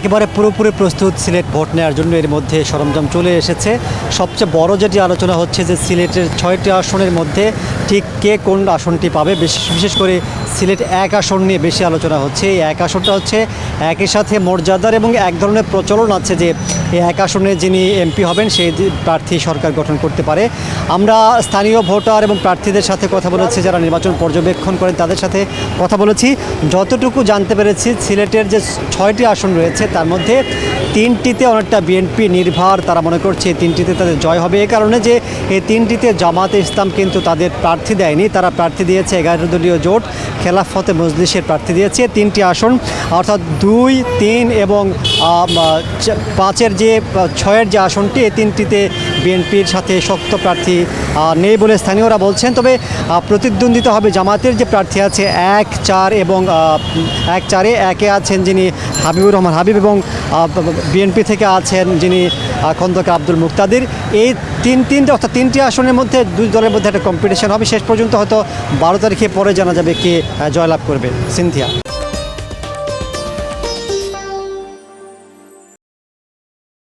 একেবারে পুরোপুরি প্রস্তুত সিলেট ভোট নেওয়ার জন্য। এর মধ্যে সরঞ্জাম চলে এসেছে। সবচেয়ে বড় যেটি আলোচনা হচ্ছে যে সিলেটের 6টি আসনের মধ্যে ঠিক কে কোন আসনটি পাবে। বিশেষ করে সিলেট 1 আসন নিয়ে বেশি আলোচনা হচ্ছে। এই 1 আসনটা হচ্ছে একই সাথে মর্যাদার এবং এক ধরনের প্রচলন আছে যে এই 1 আসনে যিনি এমপি হবেন সেই প্রার্থী সরকার গঠন করতে পারে। আমরা স্থানীয় ভোটার এবং প্রার্থীদের সাথে কথা বলেছি, যারা নির্বাচন পর্যবেক্ষণ করেন তাদের সাথে কথা বলেছি। যতটুকু জানতে পেরেছি সিলেটের যে 6টি আসন রয়েছে তার মধ্যে 3টিতে অনেকটা বিএনপি নির্ভর। তারা মনে করছে 3টিতে তাদের জয় হবে, এই কারণে যে এই 3টিতে জামাতে ইসলাম কিন্তু তাদের প্রার্থী দেয়নি। তারা প্রার্থী দিয়েছে 11 দলীয় জোট খেলাফতে মজলিসের প্রার্থী দিয়েছে 3টি আসন, অর্থাৎ 2, 3 এবং 5-এর যে 6-এর যে আসনটি, এই 3টিতে বিএনপির সাথে শক্ত প্রার্থী নেই বলে স্থানীয়রা বলছেন। তবে প্রতিদ্বন্দ্বিতা হবে। জামাতের যে প্রার্থী আছে 1, 4 এবং 1-4-এ 1-এ আছেন যিনি হাবিবুর রহমান হাবিব এবং বিএনপি থেকে আছেন যিনি খন্দকার আব্দুল মুক্তাদির। এই অর্থাৎ 3টি আসনের মধ্যে 2 দলের মধ্যে একটা কম্পিটিশন হবে। শেষ পর্যন্ত হয়তো 12 তারিখে পরে জানা যাবে কে জয়লাভ করবে। সিনথিয়া।